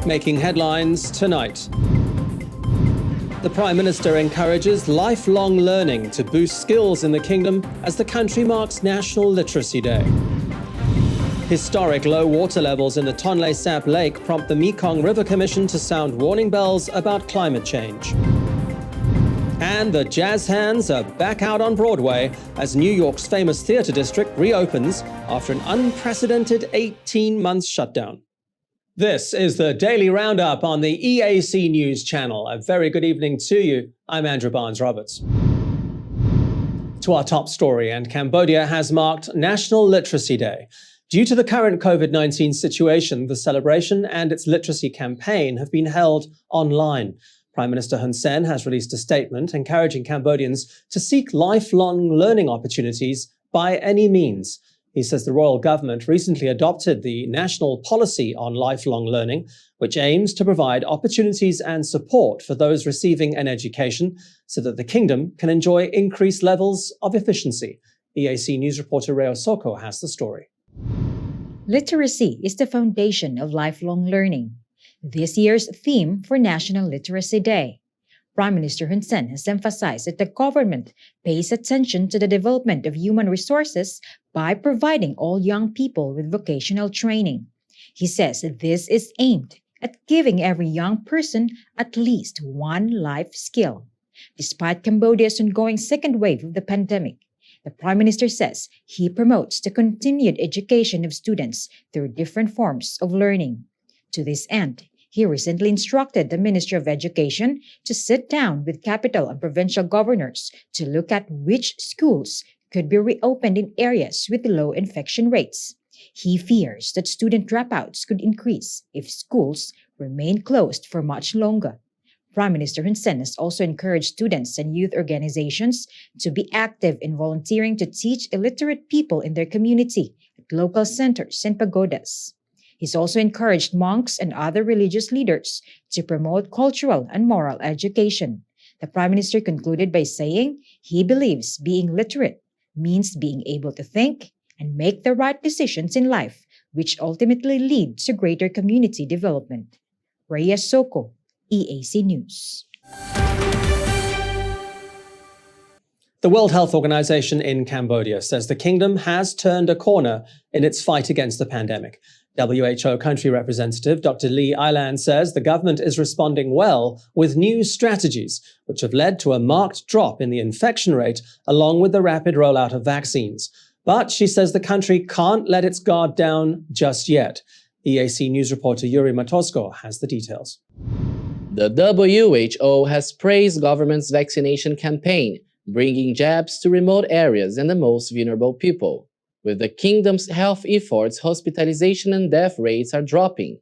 making headlines tonight. The Prime Minister encourages lifelong learning to boost skills in the kingdom as the country marks National Literacy Day. Historic low water levels in the Tonle Sap lake prompt the Mekong River Commission to sound warning bells about climate change. And the jazz hands are back out on Broadway as New York's famous theater district reopens after an unprecedented 18-month shutdown. This is the Daily Roundup on the EAC News Channel. A very good evening to you. I'm Andrew Barnes-Roberts. To our top story, and Cambodia has marked National Literacy Day. Due to the current COVID-19 situation, the celebration and its literacy campaign have been held online. Prime Minister Hun Sen has released a statement encouraging Cambodians to seek lifelong learning opportunities by any means. He says the royal government recently adopted the National Policy on Lifelong Learning, which aims to provide opportunities and support for those receiving an education so that the kingdom can enjoy increased levels of efficiency. EAC News reporter Reo Soko has the story. Literacy is the foundation of lifelong learning. This year's theme for National Literacy Day. Prime Minister Hun Sen has emphasized that the government pays attention to the development of human resources by providing all young people with vocational training. He says this is aimed at giving every young person at least one life skill. Despite Cambodia's ongoing second wave of the pandemic, the Prime Minister says he promotes the continued education of students through different forms of learning. To this end, he recently instructed the Minister of Education to sit down with capital and provincial governors to look at which schools could be reopened in areas with low infection rates. He fears that student dropouts could increase if schools remain closed for much longer. Prime Minister Hun Sen has also encouraged students and youth organizations to be active in volunteering to teach illiterate people in their community at local centers and pagodas. He's also encouraged monks and other religious leaders to promote cultural and moral education. The Prime Minister concluded by saying he believes being literate means being able to think and make the right decisions in life, which ultimately lead to greater community development. Rhea Soko, EAC News. The World Health Organization in Cambodia says the kingdom has turned a corner in its fight against the pandemic. WHO country representative Dr. Lee Ailan says the government is responding well with new strategies, which have led to a marked drop in the infection rate along with the rapid rollout of vaccines. But she says the country can't let its guard down just yet. EAC News reporter Yuri Matosko has the details. The WHO has praised government's vaccination campaign, bringing jabs to remote areas and the most vulnerable people. With the kingdom's health efforts, hospitalization and death rates are dropping.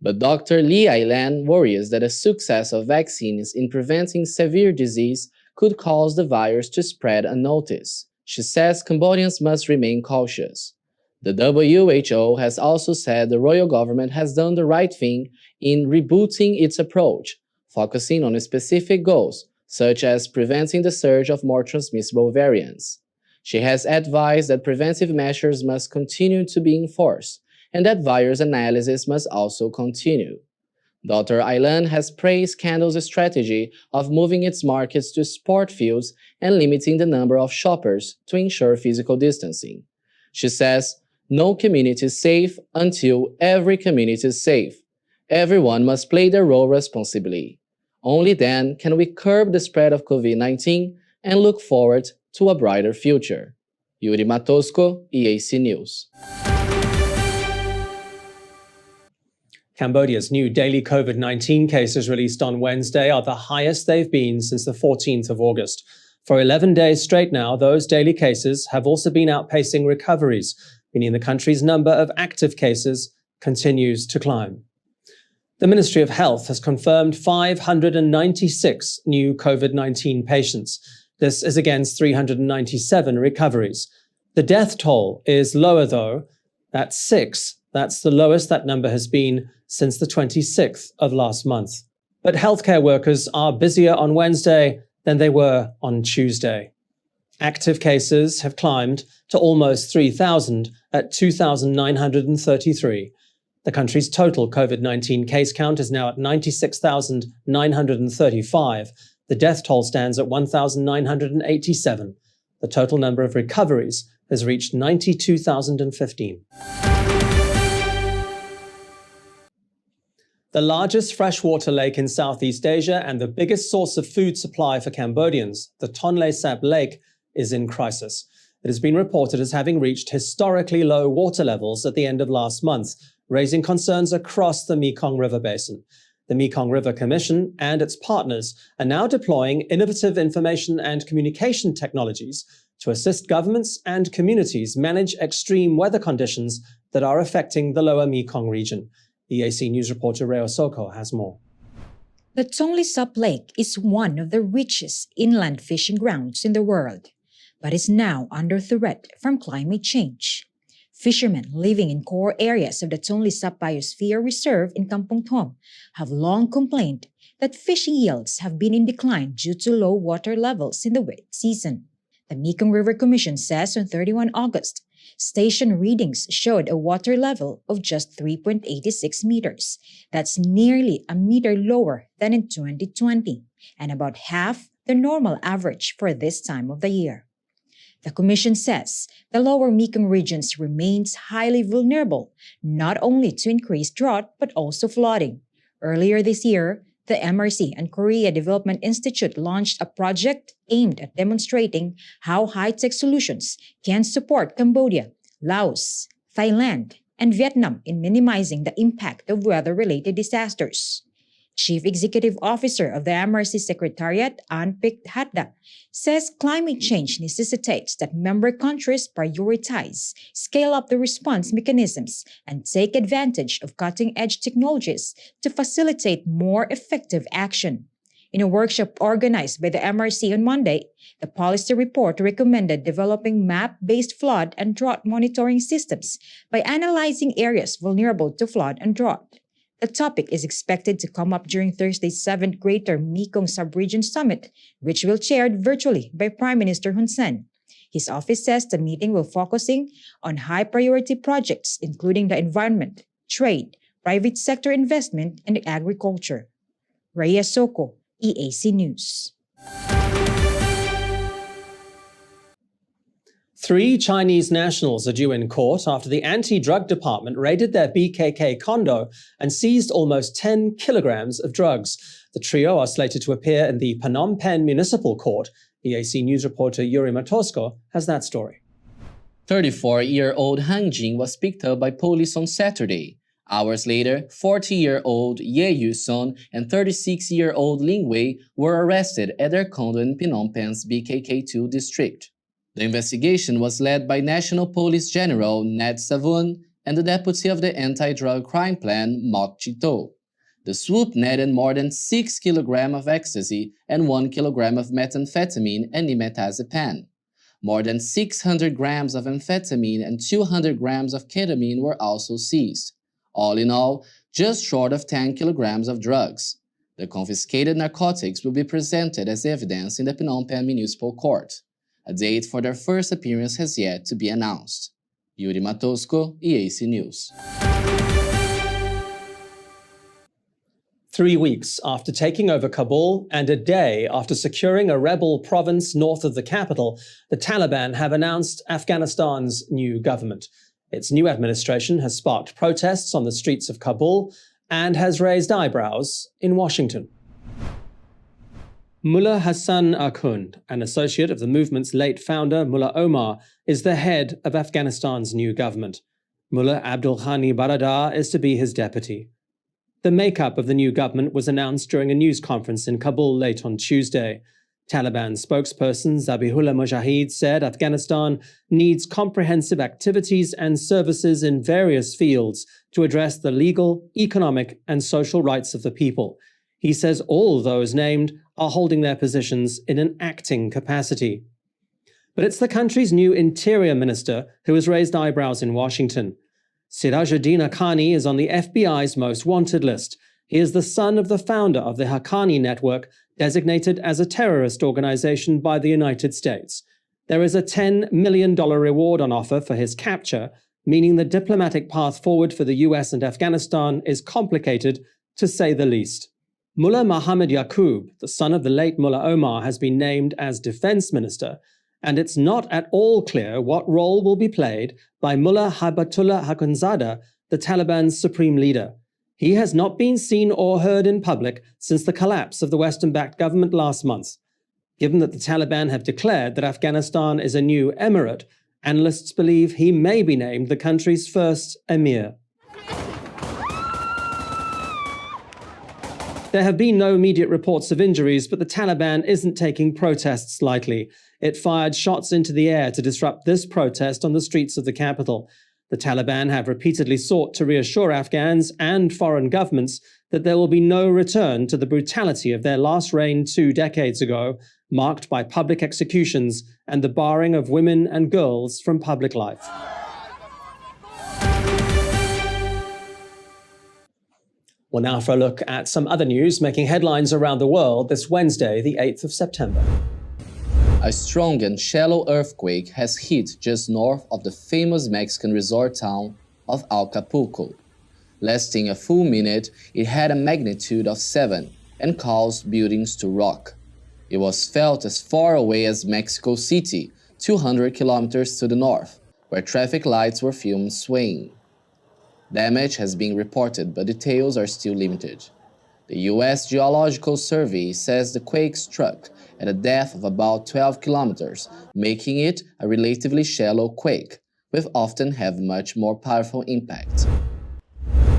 But Dr. Lee Ailan worries that the success of vaccines in preventing severe disease could cause the virus to spread unnoticed. She says Cambodians must remain cautious. The WHO has also said the royal government has done the right thing in rebooting its approach, focusing on specific goals, such as preventing the surge of more transmissible variants. She has advised that preventive measures must continue to be enforced and that virus analysis must also continue. Dr. Ailan has praised Canada's strategy of moving its markets to sport fields and limiting the number of shoppers to ensure physical distancing. She says, "No community is safe until every community is safe. Everyone must play their role responsibly. Only then can we curb the spread of COVID-19 and look forward to a brighter future." Yuri Matosko, EAC News. Cambodia's new daily COVID-19 cases released on Wednesday are the highest they've been since the 14th of August. For 11 days straight now, those daily cases have also been outpacing recoveries, meaning the country's number of active cases continues to climb. The Ministry of Health has confirmed 596 new COVID-19 patients. This is against 397 recoveries. The death toll is lower though, at 6. That's the lowest that number has been since the 26th of last month. But healthcare workers are busier on Wednesday than they were on Tuesday. Active cases have climbed to almost 3,000 at 2,933. The country's total COVID-19 case count is now at 96,935. The death toll stands at 1,987. The total number of recoveries has reached 92,015. The largest freshwater lake in Southeast Asia and the biggest source of food supply for Cambodians, the Tonle Sap Lake, is in crisis. It has been reported as having reached historically low water levels at the end of last month, raising concerns across the Mekong River basin. The Mekong River Commission and its partners are now deploying innovative information and communication technologies to assist governments and communities manage extreme weather conditions that are affecting the lower Mekong region. EAC News reporter Reo Soko has more. The Tonle Sap Lake is one of the richest inland fishing grounds in the world, but is now under threat from climate change. Fishermen living in core areas of the Tonle Sap Biosphere Reserve in Kampong Thom have long complained that fishing yields have been in decline due to low water levels in the wet season. The Mekong River Commission says on 31 August, station readings showed a water level of just 3.86 meters. That's nearly a meter lower than in 2020 and about half the normal average for this time of the year. The Commission says the lower Mekong regions remains highly vulnerable, not only to increased drought but also flooding. Earlier this year, the MRC and Korea Development Institute launched a project aimed at demonstrating how high-tech solutions can support Cambodia, Laos, Thailand, and Vietnam in minimizing the impact of weather-related disasters. Chief Executive Officer of the MRC Secretariat, Anpik Hadda, says climate change necessitates that member countries prioritize, scale up the response mechanisms, and take advantage of cutting-edge technologies to facilitate more effective action. In a workshop organized by the MRC on Monday, the policy report recommended developing map-based flood and drought monitoring systems by analyzing areas vulnerable to flood and drought. The topic is expected to come up during Thursday's 7th Greater Mekong Sub-Region Summit, which will be chaired virtually by Prime Minister Hun Sen. His office says the meeting will focusing on high-priority projects including the environment, trade, private sector investment, and agriculture. Rhea Soko, EAC News. 3 Chinese nationals are due in court after the anti-drug department raided their BKK condo and seized almost 10 kilograms of drugs. The trio are slated to appear in the Phnom Penh Municipal Court. EAC News reporter Yuri Matosko has that story. 34-year-old Han Jing was picked up by police on Saturday. Hours later, 40-year-old Ye Yu-son and 36-year-old Ling Wei were arrested at their condo in Phnom Penh's BKK2 district. The investigation was led by National Police General Ned Savun and the deputy of the Anti-Drug Crime Plan, Mok Chito. The swoop netted more than 6 kilograms of ecstasy and 1 kilogram of methamphetamine and nimetazepam. More than 600 grams of amphetamine and 200 grams of ketamine were also seized. All in all, just short of 10 kilograms of drugs. The confiscated narcotics will be presented as evidence in the Phnom Penh Municipal Court. A date for their first appearance has yet to be announced. Yuri Matosko, EAC News. 3 weeks after taking over Kabul and a day after securing a rebel province north of the capital, the Taliban have announced Afghanistan's new government. Its new administration has sparked protests on the streets of Kabul and has raised eyebrows in Washington. Mullah Hassan Akhund, an associate of the movement's late founder Mullah Omar, is the head of Afghanistan's new government. Mullah Abdul Ghani Baradar is to be his deputy. The makeup of the new government was announced during a news conference in Kabul late on Tuesday. Taliban spokesperson Zabihullah Mujahid said Afghanistan needs comprehensive activities and services in various fields to address the legal, economic, and social rights of the people. He says all those named are holding their positions in an acting capacity. But it's the country's new interior minister who has raised eyebrows in Washington. Sirajuddin Haqqani is on the FBI's most wanted list. He is the son of the founder of the Haqqani network, designated as a terrorist organization by the United States. There is a $10 million reward on offer for his capture, meaning the diplomatic path forward for the US and Afghanistan is complicated, to say the least. Mullah Muhammad Yaqub, the son of the late Mullah Omar, has been named as defense minister, and it's not at all clear what role will be played by Mullah Haibatullah Akhundzada, the Taliban's supreme leader. He has not been seen or heard in public since the collapse of the Western-backed government last month. Given that the Taliban have declared that Afghanistan is a new emirate, analysts believe he may be named the country's first emir. There have been no immediate reports of injuries, but the Taliban isn't taking protests lightly. It fired shots into the air to disrupt this protest on the streets of the capital. The Taliban have repeatedly sought to reassure Afghans and foreign governments that there will be no return to the brutality of their last reign 2 decades ago, marked by public executions and the barring of women and girls from public life. Well, now for a look at some other news making headlines around the world this Wednesday, the 8th of September. A strong and shallow earthquake has hit just north of the famous Mexican resort town of Acapulco. Lasting a full minute, it had a magnitude of 7 and caused buildings to rock. It was felt as far away as Mexico City, 200 kilometers to the north, where traffic lights were filmed swaying. Damage has been reported, but details are still limited. The U.S. Geological Survey says the quake struck at a depth of about 12 kilometers, making it a relatively shallow quake, which often have much more powerful impact.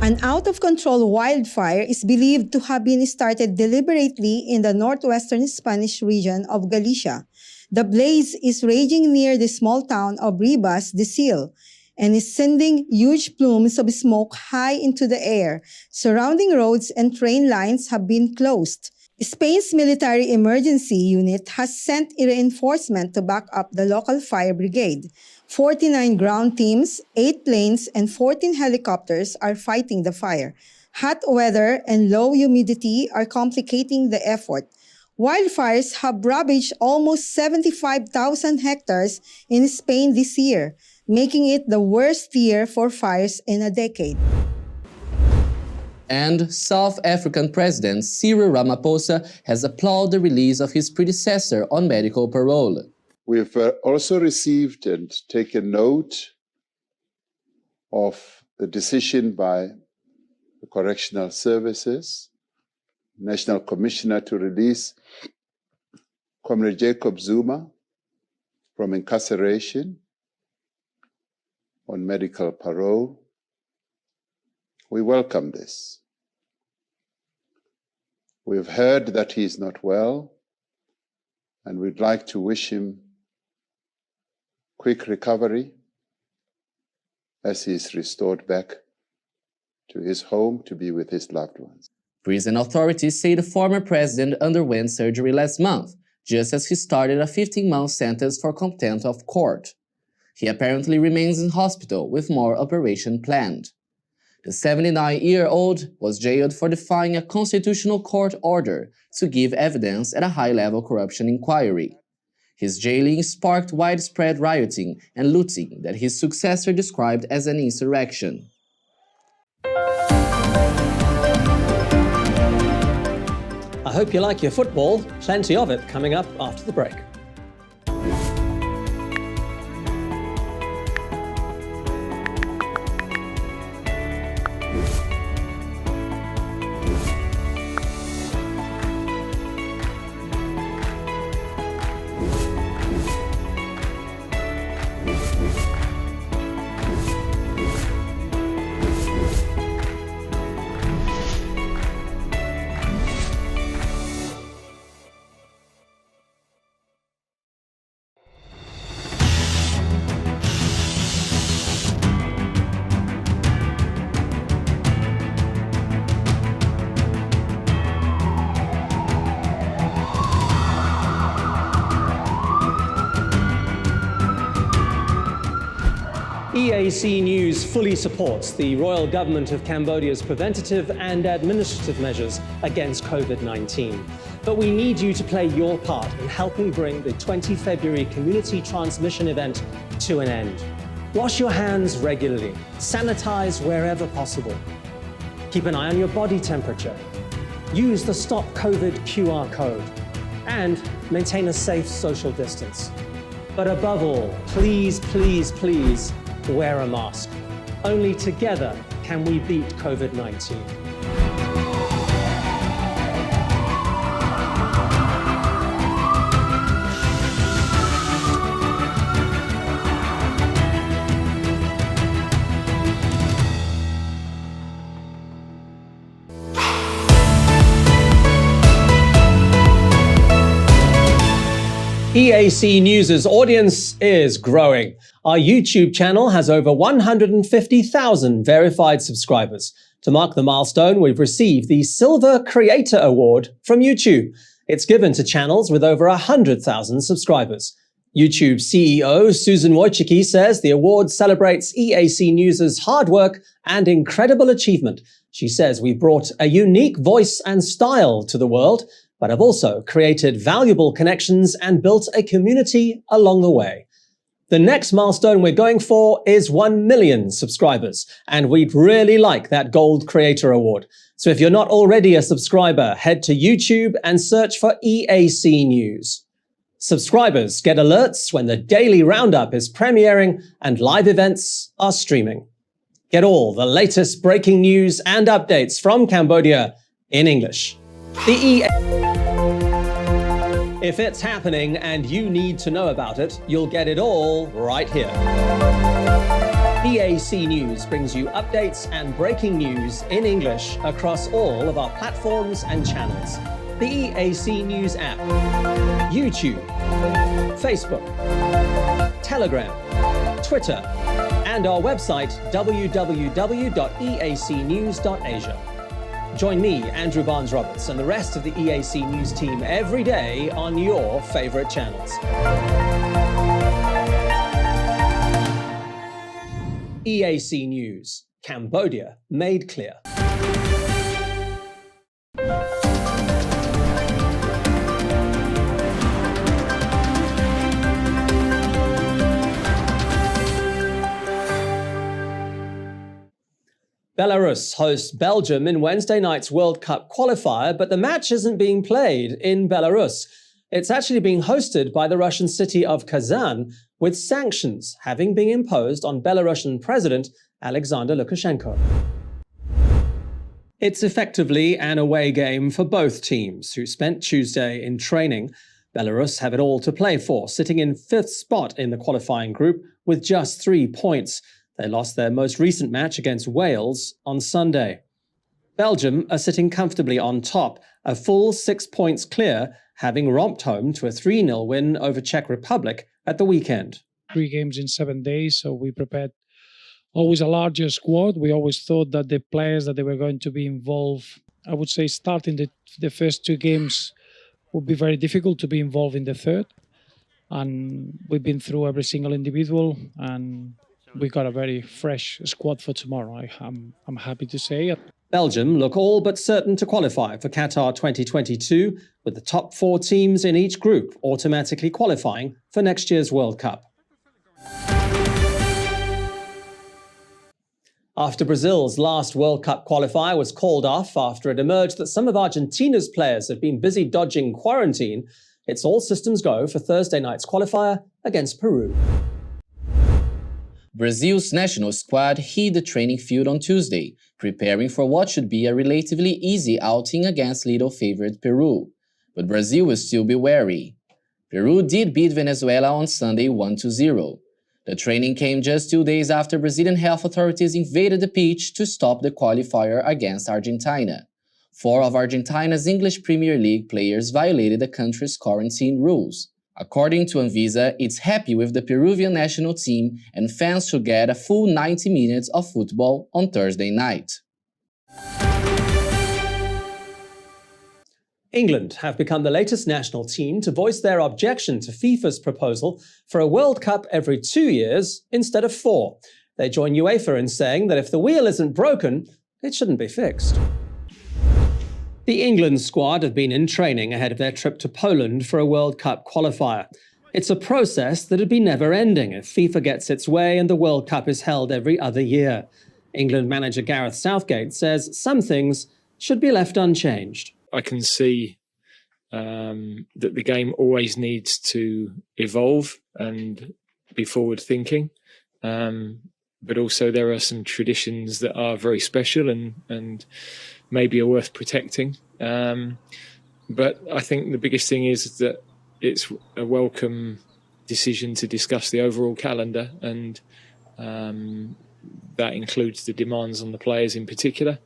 An out-of-control wildfire is believed to have been started deliberately in the northwestern Spanish region of Galicia. The blaze is raging near the small town of Ribas de Sil, and is sending huge plumes of smoke high into the air. Surrounding roads and train lines have been closed. Spain's military emergency unit has sent reinforcement to back up the local fire brigade. 49 ground teams, 8 planes, and 14 helicopters are fighting the fire. Hot weather and low humidity are complicating the effort. Wildfires have ravaged almost 75,000 hectares in Spain this year, making it the worst year for fires in a decade. And South African President Cyril Ramaphosa has applauded the release of his predecessor on medical parole. We've also received and taken note of the decision by the Correctional Services, National Commissioner to release Comrade Jacob Zuma from incarceration on medical parole. We welcome this. We've heard that he is not well, and we'd like to wish him quick recovery as he is restored back to his home to be with his loved ones. Prison authorities say the former president underwent surgery last month, just as he started a 15-month sentence for contempt of court. He apparently remains in hospital with more operation planned. The 79-year-old was jailed for defying a constitutional court order to give evidence at a high-level corruption inquiry. His jailing sparked widespread rioting and looting that his successor described as an insurrection. I hope you like your football. Plenty of it coming up after the break. EAC News fully supports the Royal Government of Cambodia's preventative and administrative measures against COVID-19. But we need you to play your part in helping bring the 20 February community transmission event to an end. Wash your hands regularly. Sanitize wherever possible. Keep an eye on your body temperature. Use the Stop COVID QR code. And maintain a safe social distance. But above all, please, please, please wear a mask. Only together can we beat COVID-19. EAC News' audience is growing. Our YouTube channel has over 150,000 verified subscribers. To mark the milestone, we've received the Silver Creator Award from YouTube. It's given to channels with over 100,000 subscribers. YouTube CEO Susan Wojcicki says the award celebrates EAC News' hard work and incredible achievement. She says we brought a unique voice and style to the world, but have also created valuable connections and built a community along the way. The next milestone we're going for is 1 million subscribers, and we'd really like that Gold Creator Award. So if you're not already a subscriber, head to YouTube and search for EAC News. Subscribers get alerts when the Daily Roundup is premiering and live events are streaming. Get all the latest breaking news and updates from Cambodia in English. If it's happening and you need to know about it, you'll get it all right here. EAC News brings you updates and breaking news in English across all of our platforms and channels. The EAC News app, YouTube, Facebook, Telegram, Twitter, and our website www.eacnews.asia. Join me, Andrew Barnes-Roberts, and the rest of the EAC News team every day on your favorite channels. EAC News, Cambodia made clear. Belarus hosts Belgium in Wednesday night's World Cup qualifier, but the match isn't being played in Belarus. It's actually being hosted by the Russian city of Kazan, with sanctions having been imposed on Belarusian President Alexander Lukashenko. It's effectively an away game for both teams, who spent Tuesday in training. Belarus have it all to play for, sitting in 5th spot in the qualifying group with just 3 points. They lost their most recent match against Wales on Sunday. Belgium are sitting comfortably on top, a full 6 points clear, having romped home to a 3-0 win over Czech Republic at the weekend. 3 games in 7 days, so we prepared always a larger squad. We always thought that the players that they were going to be involved, I would say starting the first 2 games would be very difficult to be involved in the third. And we've been through every single individual, and we got a very fresh squad for tomorrow, I'm happy to say. Belgium look all but certain to qualify for Qatar 2022, with the top 4 teams in each group automatically qualifying for next year's World Cup. After Brazil's last World Cup qualifier was called off after it emerged that some of Argentina's players had been busy dodging quarantine, it's all systems go for Thursday night's qualifier against Peru. Brazil's national squad hit the training field on Tuesday, preparing for what should be a relatively easy outing against little favorite Peru. But Brazil will still be wary. Peru did beat Venezuela on Sunday 1-0. The training came just 2 days after Brazilian health authorities invaded the pitch to stop the qualifier against Argentina. 4 of Argentina's English Premier League players violated the country's quarantine rules. According to Anvisa, it's happy with the Peruvian national team, and fans should get a full 90 minutes of football on Thursday night. England have become the latest national team to voice their objection to FIFA's proposal for a World Cup every 2 years instead of 4. They join UEFA in saying that if the wheel isn't broken, it shouldn't be fixed. The England squad have been in training ahead of their trip to Poland for a World Cup qualifier. It's a process that would be never-ending if FIFA gets its way and the World Cup is held every other year. England manager Gareth Southgate says some things should be left unchanged. I can see that the game always needs to evolve and be forward-thinking. But also there are some traditions that are very special and maybe are worth protecting. But I think the biggest thing is that it's a welcome decision to discuss the overall calendar, and that includes the demands on the players in particular.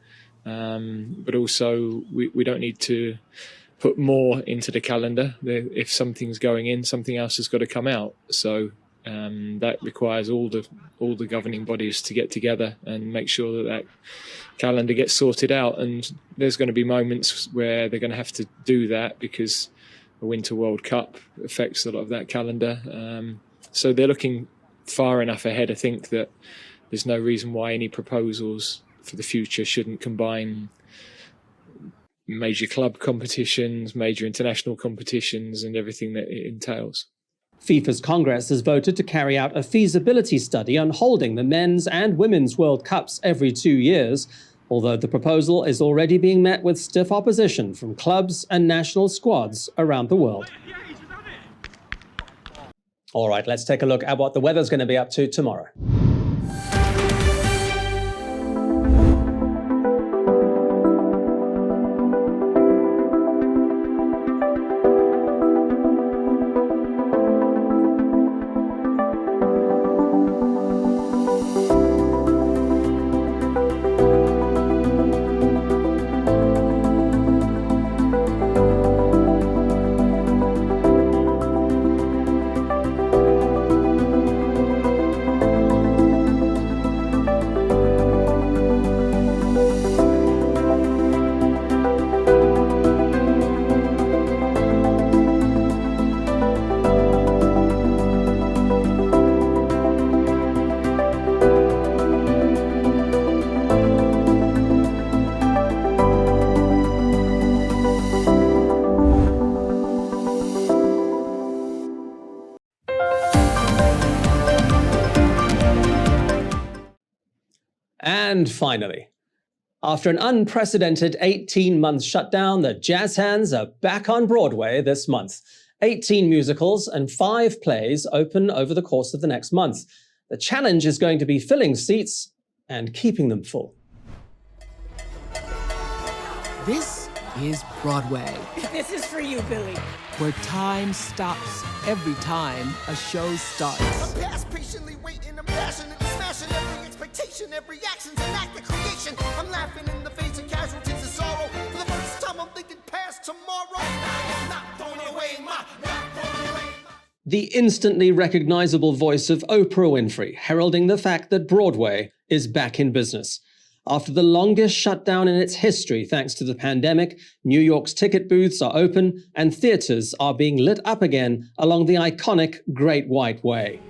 But also we don't need to put more into the calendar. If something's going in, something else has got to come out. So that requires all the governing bodies to get together and make sure that calendar gets sorted out. And there's going to be moments where they're going to have to do that because the Winter World Cup affects a lot of that calendar. So they're looking far enough ahead, I think, that there's no reason why any proposals for the future shouldn't combine major club competitions, major international competitions, and everything that it entails. FIFA's Congress has voted to carry out a feasibility study on holding the men's and women's World Cups every 2 years, although the proposal is already being met with stiff opposition from clubs and national squads around the world. All right, let's take a look at what the weather's going to be up to tomorrow. And finally, after an unprecedented 18-month shutdown, the jazz hands are back on Broadway this month. 18 musicals and 5 plays open over the course of the next month. The challenge is going to be filling seats and keeping them full. This is Broadway. This is for you, Billy. Where time stops every time a show starts. I'm past patiently waiting, I'm passionately smashing every expectation, every action's an act of creation. I'm laughing in the face of casualties of sorrow. For the first time I'm thinking past tomorrow. I'm not throwing away my. The instantly recognizable voice of Oprah Winfrey heralding the fact that Broadway is back in business. After the longest shutdown in its history thanks to the pandemic, New York's ticket booths are open and theaters are being lit up again along the iconic Great White Way.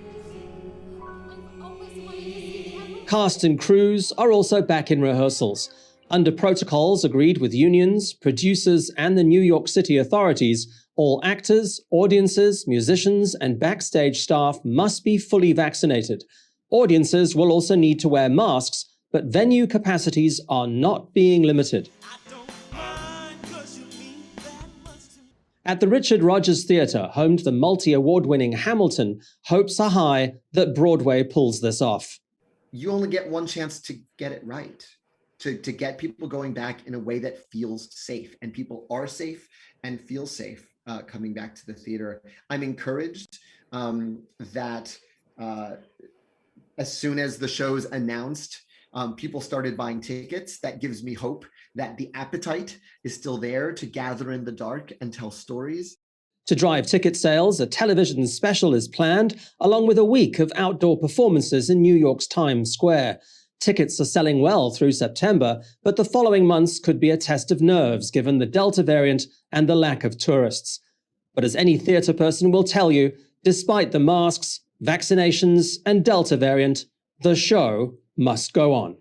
Cast and crews are also back in rehearsals. Under protocols agreed with unions, producers, and the New York City authorities, all actors, audiences, musicians, and backstage staff must be fully vaccinated. Audiences will also need to wear masks, but venue capacities are not being limited. At the Richard Rodgers Theatre, home to the multi-award-winning Hamilton, hopes are high that Broadway pulls this off. You only get one chance to get it right, to get people going back in a way that feels safe, and people are safe and feel safe coming back to the theater. I'm encouraged that as soon as the show's announced, people started buying tickets. That gives me hope that the appetite is still there to gather in the dark and tell stories. To drive ticket sales, a television special is planned, along with a week of outdoor performances in New York's Times Square. Tickets are selling well through September, but the following months could be a test of nerves given the Delta variant and the lack of tourists. But as any theatre person will tell you, despite the masks, vaccinations, and Delta variant, the show must go on.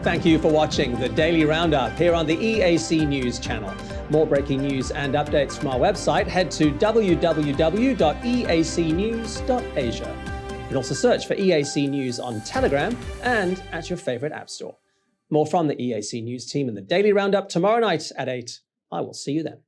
Thank Thank you for watching the Daily Roundup here on the EAC News channel. More breaking news and updates from our website, head to www.eacnews.asia. You can also search for EAC News on Telegram and at your favorite app store. More from the EAC News team in the Daily Roundup tomorrow night at 8. I will see you then.